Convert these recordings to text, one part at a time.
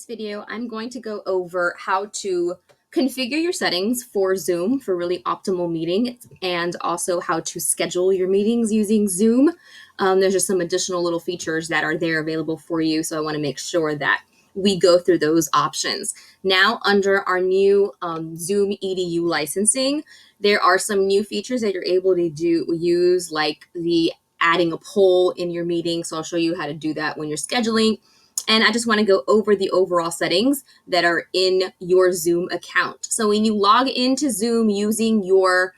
video, I'm going to go over how to configure your settings for Zoom for really optimal meetings and also how to schedule your meetings using Zoom. There's just some additional little features that are there available for you, so I want to make sure that we go through those options. Now, under our new Zoom EDU licensing, there are some new features that you're able to use, like the adding a poll in your meeting. So I'll show you how to do that when you're scheduling. And I just want to go over the overall settings that are in your Zoom account. So when you log into Zoom using your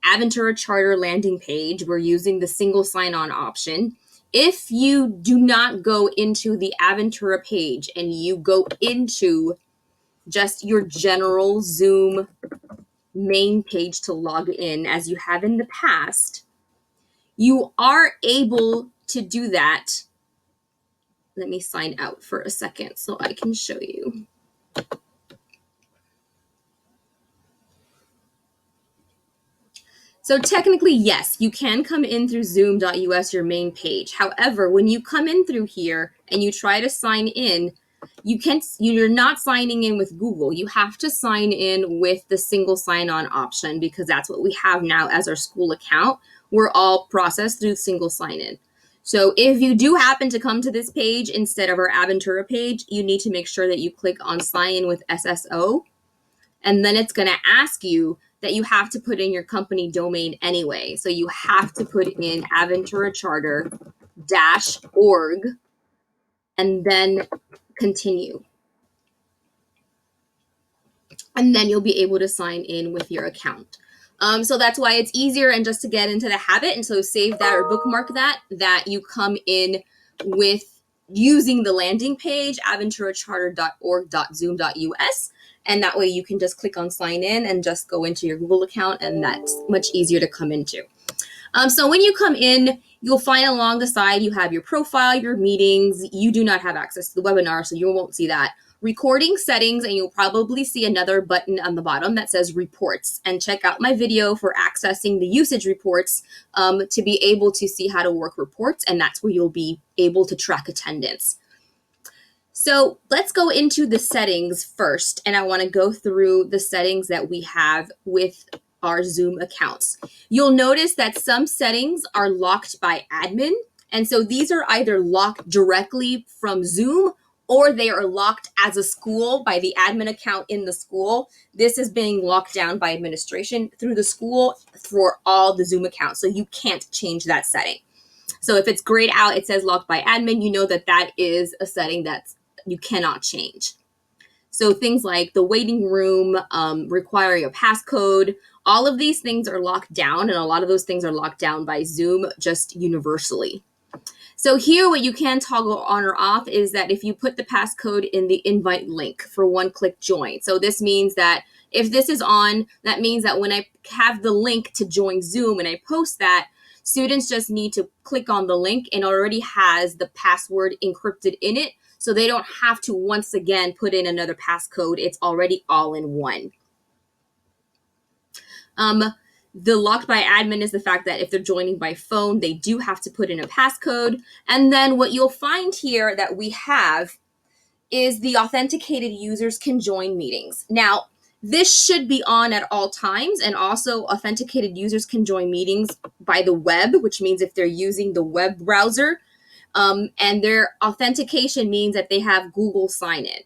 Aventura Charter landing page, we're using the single sign-on option. If you do not go into the Aventura page and you go into just your general Zoom main page to log in as you have in the past, you are able to do that. Let me sign out for a second so I can show you. So technically, yes, you can come in through zoom.us, your main page. However, when you come in through here and you try to sign in, you're not signing in with Google. You have to sign in with the single sign-on option because that's what we have now as our school account. We're all processed through single sign-in. So if you do happen to come to this page instead of our Aventura page, you need to make sure that you click on sign in with SSO. And then it's going to ask you that you have to put in your company domain anyway. So you have to put in aventuracharter-org and then continue. And then you'll be able to sign in with your account. So that's why it's easier, and just to get into the habit, and so save that or bookmark that you come in with using the landing page, aventuracharter.org.zoom.us. And that way you can just click on sign in and just go into your Google account, and that's much easier to come into. So when you come in, you'll find along the side, you have your profile, your meetings. You do not have access to the webinar, so you won't see that. Recording settings, and you'll probably see another button on the bottom that says reports. And check out my video for accessing the usage reports to be able to see how to work reports, and that's where you'll be able to track attendance. So let's go into the settings first, and I want to go through the settings that we have with our Zoom accounts. You'll notice that some settings are locked by admin, and so these are either locked directly from Zoom or they are locked as a school by the admin account in the school. This is being locked down by administration through the school for all the Zoom accounts, so you can't change that setting. So if it's grayed out, it says locked by admin, you know that that is a setting that you cannot change. So things like the waiting room, requiring a passcode, all of these things are locked down, and a lot of those things are locked down by Zoom just universally. So here, what you can toggle on or off is that if you put the passcode in the invite link for one-click join. So this means that if this is on, that means that when I have the link to join Zoom and I post that, students just need to click on the link and it already has the password encrypted in it. So they don't have to once again put in another passcode. It's already all in one. The locked by admin is the fact that if they're joining by phone, they do have to put in a passcode. And then what you'll find here that we have is the authenticated users can join meetings. Now, this should be on at all times, and also authenticated users can join meetings by the web, which means if they're using the web browser, and their authentication means that they have Google sign-in.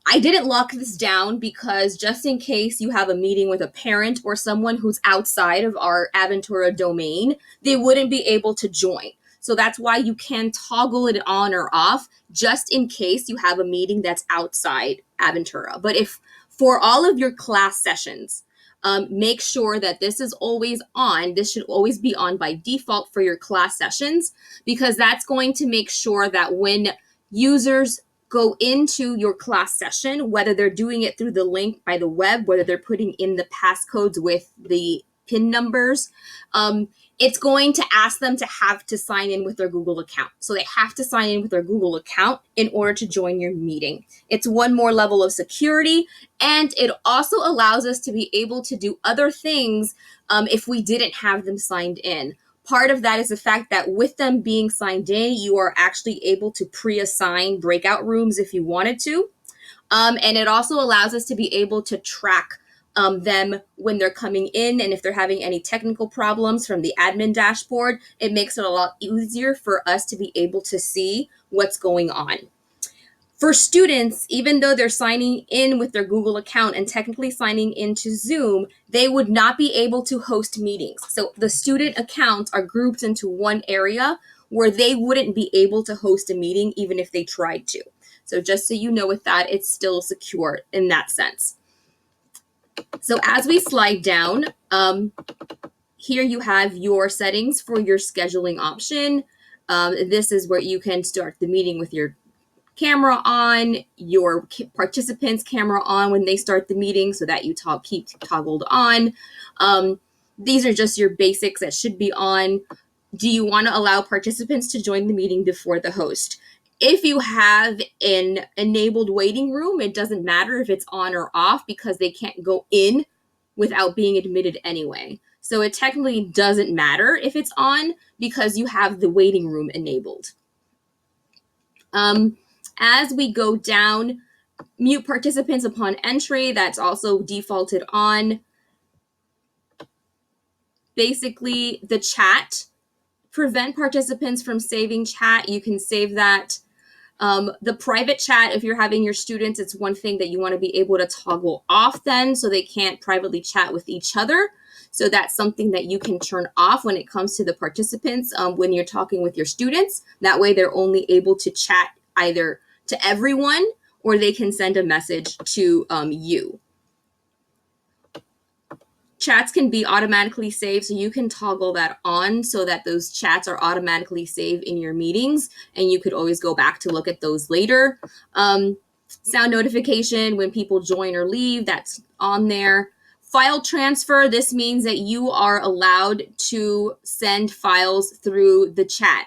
I didn't lock this down because just in case you have a meeting with a parent or someone who's outside of our Aventura domain, they wouldn't be able to join. So that's why you can toggle it on or off just in case you have a meeting that's outside Aventura. But if for all of your class sessions, make sure that this is always on. This should always be on by default for your class sessions, because that's going to make sure that when users go into your class session, whether they're doing it through the link by the web, whether they're putting in the passcodes with the PIN numbers, it's going to ask them to have to sign in with their Google account. So they have to sign in with their Google account in order to join your meeting. It's one more level of security, and it also allows us to be able to do other things if we didn't have them signed in. Part of that is the fact that with them being signed in, you are actually able to pre-assign breakout rooms if you wanted to. And it also allows us to be able to track them when they're coming in, and if they're having any technical problems from the admin dashboard, it makes it a lot easier for us to be able to see what's going on. For students, even though they're signing in with their Google account and technically signing into Zoom, they would not be able to host meetings. So the student accounts are grouped into one area where they wouldn't be able to host a meeting even if they tried to. So just so you know, with that, it's still secure in that sense. So as we slide down, here you have your settings for your scheduling option. This is where you can start the meeting with your camera on, your participants' camera on when they start the meeting so that you keep toggled on. These are just your basics that should be on. Do you want to allow participants to join the meeting before the host? If you have an enabled waiting room, it doesn't matter if it's on or off because they can't go in without being admitted anyway. So it technically doesn't matter if it's on because you have the waiting room enabled. As we go down, mute participants upon entry, that's also defaulted on. Basically, the chat, prevent participants from saving chat. You can save that. The private chat, if you're having your students, it's one thing that you want to be able to toggle off then so they can't privately chat with each other. So that's something that you can turn off when it comes to the participants when you're talking with your students. That way they're only able to chat either to everyone or they can send a message to you. Chats can be automatically saved, so you can toggle that on so that those chats are automatically saved in your meetings, and you could always go back to look at those later. Sound notification when people join or leave, that's on there. File transfer, this means that you are allowed to send files through the chat.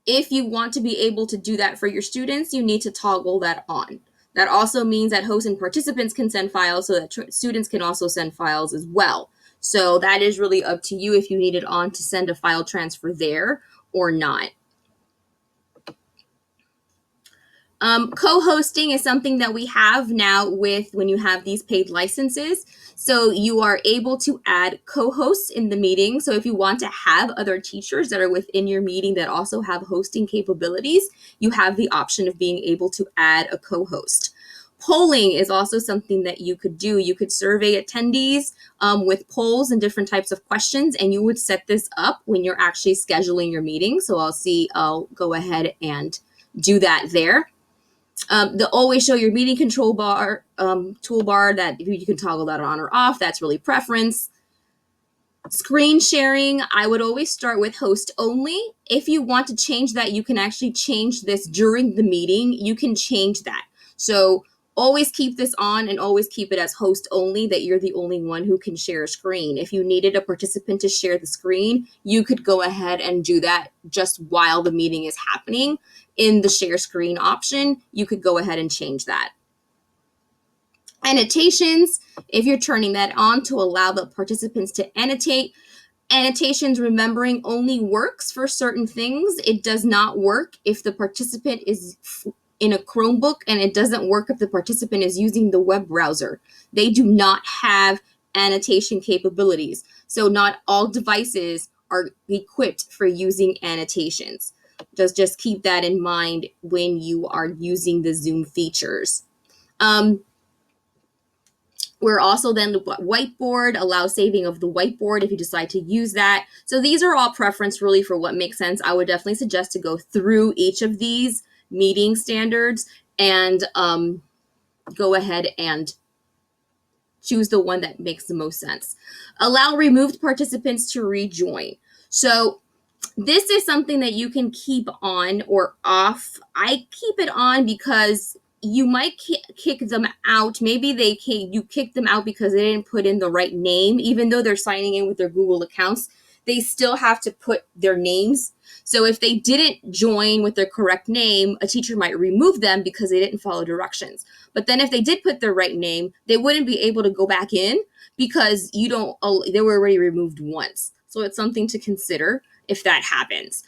If you want to be able to do that for your students, you need to toggle that on. That also means that hosts and participants can send files so that students can also send files as well. So that is really up to you if you need it on to send a file transfer there or not. Co-hosting is something that we have now with when you have these paid licenses. So you are able to add co-hosts in the meeting. So if you want to have other teachers that are within your meeting that also have hosting capabilities, you have the option of being able to add a co-host. Polling is also something that you could do. You could survey attendees with polls and different types of questions, and you would set this up when you're actually scheduling your meeting. So I'll go ahead and do that there. The always show your meeting control bar toolbar, that you can toggle that on or off. That's really preference. Screen sharing, I would always start with host only. If you want to change that, you can actually change this during the meeting. You can change that. So always keep this on and always keep it as host only, that you're the only one who can share a screen. If you needed a participant to share the screen, you could go ahead and do that just while the meeting is happening. In the share screen option, you could go ahead and change that. Annotations, if you're turning that on to allow the participants to annotate, annotations, remembering, only works for certain things. It does not work if the participant is in a Chromebook, and it doesn't work if the participant is using the web browser. They do not have annotation capabilities. So not all devices are equipped for using annotations. Just keep that in mind when you are using the Zoom features. We're also then the whiteboard, allow saving of the whiteboard if you decide to use that. So these are all preference really for what makes sense. I would definitely suggest to go through each of these meeting standards and go ahead and choose the one that makes the most sense. Allow removed participants to rejoin. So this is something that you can keep on or off. I keep it on because you might kick them out. Maybe you kick them out because they didn't put in the right name. Even though they're signing in with their Google accounts, they still have to put their names. So if they didn't join with their correct name, a teacher might remove them because they didn't follow directions. But then if they did put their right name, they wouldn't be able to go back in because they were already removed once. So it's something to consider if that happens.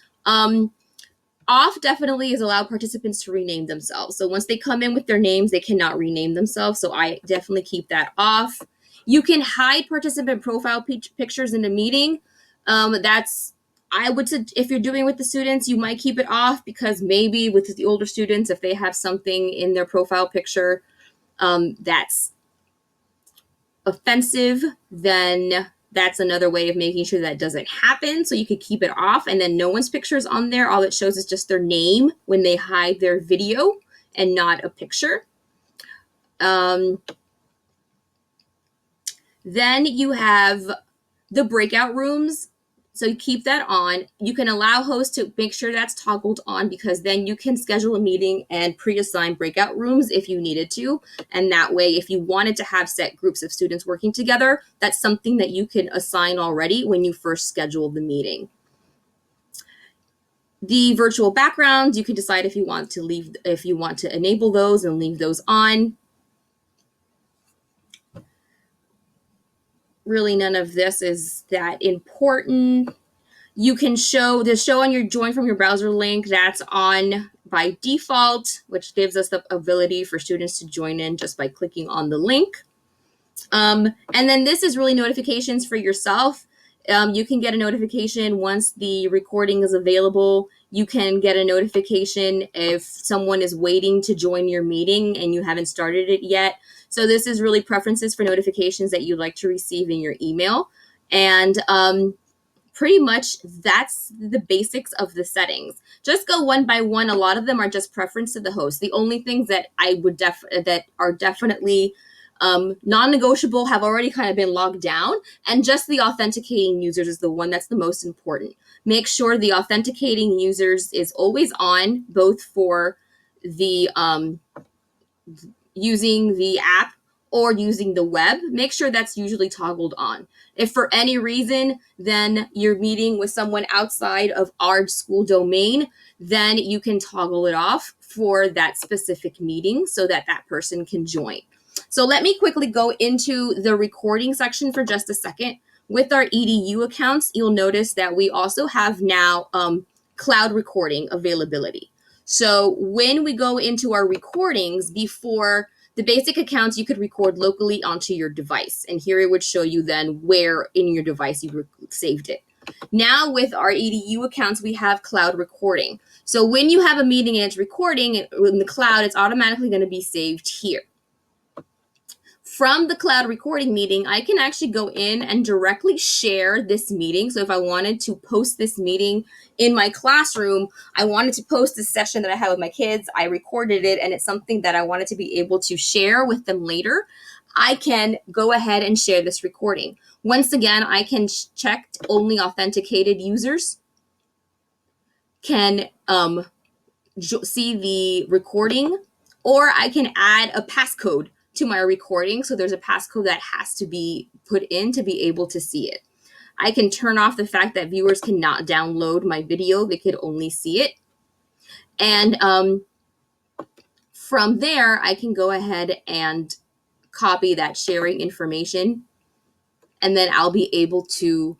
Off definitely is allow participants to rename themselves. So once they come in with their names, they cannot rename themselves. So I definitely keep that off. You can hide participant profile pictures in the meeting. I would say if you're doing with the students, you might keep it off because maybe with the older students, if they have something in their profile picture that's offensive, then that's another way of making sure that doesn't happen. So you could keep it off and then no one's picture is on there. All it shows is just their name when they hide their video and not a picture. Then you have the breakout rooms. So you keep that on. You can allow hosts to make sure that's toggled on because then you can schedule a meeting and pre-assign breakout rooms if you needed to. And that way, if you wanted to have set groups of students working together, that's something that you can assign already when you first schedule the meeting. The virtual backgrounds, you can decide if you want to enable those and leave those on. Really, none of this is that important. You can show on your join from your browser link. That's on by default, which gives us the ability for students to join in just by clicking on the link. And then this is really notifications for yourself. You can get a notification once the recording is available. You can get a notification if someone is waiting to join your meeting and you haven't started it yet. So this is really preferences for notifications that you'd like to receive in your email. And pretty much that's the basics of the settings. Just go one by one. A lot of them are just preference to the host. The only things that I would that are definitely non-negotiable have already kind of been logged down, and just the authenticating users is the one that's the most important. Make sure the authenticating users is always on, both for the using the app or using the web. Make sure that's usually toggled on. If for any reason, then you're meeting with someone outside of our school domain, then you can toggle it off for that specific meeting so that that person can join. So let me quickly go into the recording section for just a second. With our EDU accounts, you'll notice that we also have now cloud recording availability. So when we go into our recordings, before the basic accounts, you could record locally onto your device. And here it would show you then where in your device you saved it. Now with our EDU accounts, we have cloud recording. So when you have a meeting and it's recording in the cloud, it's automatically going to be saved here. From the cloud recording meeting, I can actually go in and directly share this meeting. So if I wanted to post this meeting in my classroom, I wanted to post this session that I had with my kids, I recorded it, and it's something that I wanted to be able to share with them later, I can go ahead and share this recording. Once again, I can check only authenticated users can see the recording, or I can add a passcode to my recording. So there's a passcode that has to be put in to be able to see it. I can turn off the fact that viewers cannot download my video. They could only see it. And from there, I can go ahead and copy that sharing information. And then I'll be able to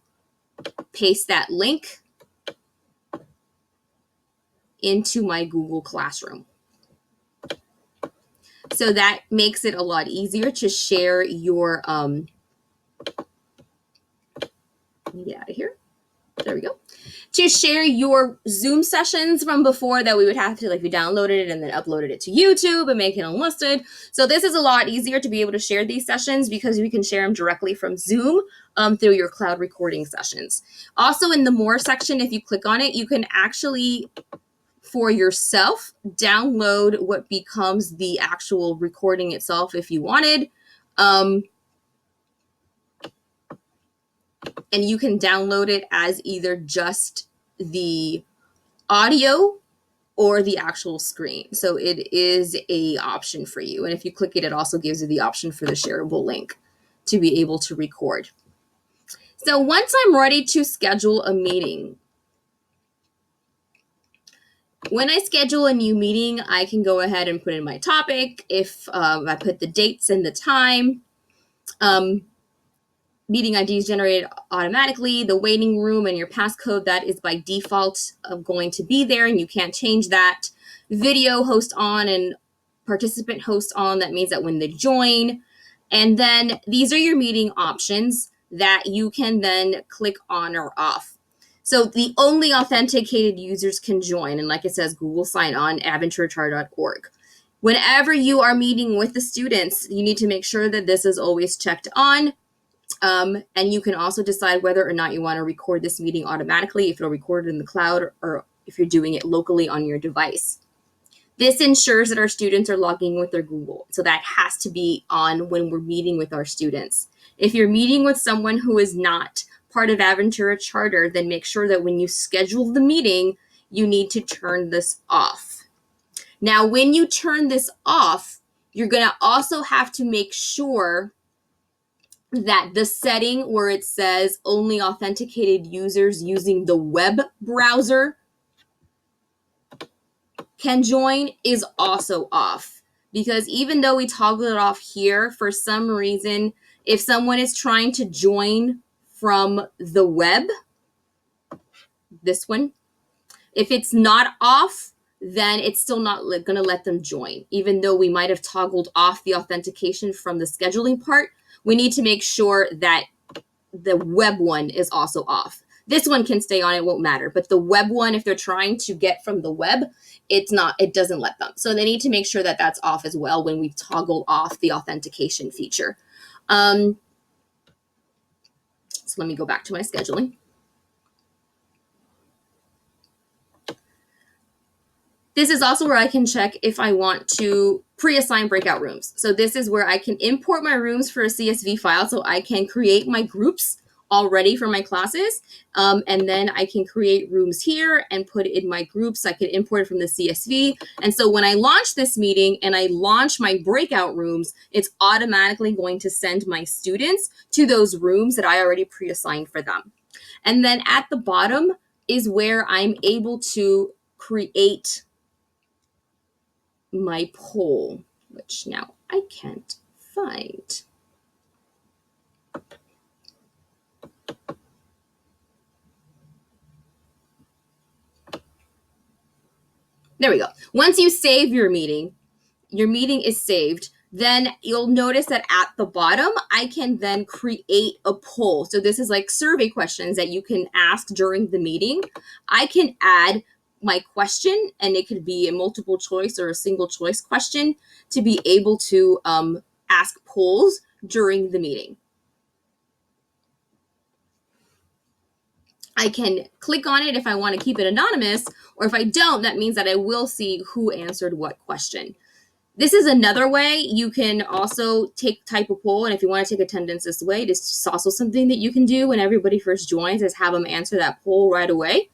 paste that link into my Google Classroom. So that makes it a lot easier to share your, let me get out of here. There we go. To share your Zoom sessions from before that we would have to, like, we downloaded it and then uploaded it to YouTube and make it unlisted. So this is a lot easier to be able to share these sessions because we can share them directly from Zoom through your cloud recording sessions. Also in the More section, if you click on it, you can actually, for yourself, download what becomes the actual recording itself if you wanted. And you can download it as either just the audio or the actual screen. So it is a option for you. And if you click it, it also gives you the option for the shareable link to be able to record. So once I'm ready to schedule a meeting, when I schedule a new meeting, I can go ahead and put in my topic. If I put the dates and the time, meeting ID is generated automatically. The waiting room and your passcode, that is by default going to be there, and you can't change that. Video host on and participant host on, that means that when they join. And then these are your meeting options that you can then click on or off. So the only authenticated users can join, and like it says, Google Sign On, aventurechar.org. Whenever you are meeting with the students, you need to make sure that this is always checked on. And you can also decide whether or not you want to record this meeting automatically, if it'll record it in the cloud, or if you're doing it locally on your device. This ensures that our students are logging with their Google. So that has to be on when we're meeting with our students. If you're meeting with someone who is not part of Aventura Charter, then make sure that when you schedule the meeting, you need to turn this off. Now, when you turn this off, you're going to also have to make sure that the setting where it says only authenticated users using the web browser can join is also off. Because even though we toggle it off here, for some reason, if someone is trying to join from the web, this one, if it's not off, then it's still not going to let them join. Even though we might have toggled off the authentication from the scheduling part, we need to make sure that the web one is also off. This one can stay on, it won't matter. But the web one, if they're trying to get from the web, it doesn't let them. So they need to make sure that that's off as well when we toggle off the authentication feature. So let me go back to my scheduling. This is also where I can check if I want to pre-assign breakout rooms. So this is where I can import my rooms for a CSV file, so I can create my groups already for my classes. And then I can create rooms here and put it in my groups. I can import it from the CSV. And so when I launch this meeting and I launch my breakout rooms, it's automatically going to send my students to those rooms that I already pre-assigned for them. And then at the bottom is where I'm able to create my poll, which now I can't find. There we go. Once you save your meeting is saved. Then you'll notice that at the bottom, I can then create a poll. So this is like survey questions that you can ask during the meeting. I can add my question, and it could be a multiple choice or a single choice question, to be able to ask polls during the meeting. I can click on it if I want to keep it anonymous, or if I don't, that means that I will see who answered what question. This is another way you can also type a poll, and if you want to take attendance this way, this is also something that you can do when everybody first joins, is have them answer that poll right away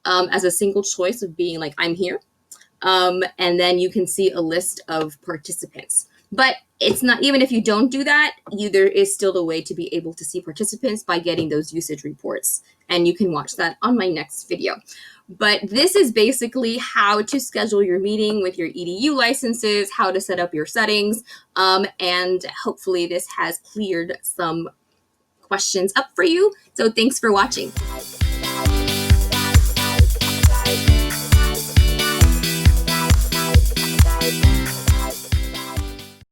as a single choice of being like, I'm here. And then you can see a list of participants. But it's not, even if you don't do that, there is still a way to be able to see participants by getting those usage reports. And you can watch that on my next video. But this is basically how to schedule your meeting with your EDU licenses, how to set up your settings, and hopefully this has cleared some questions up for you. So thanks for watching.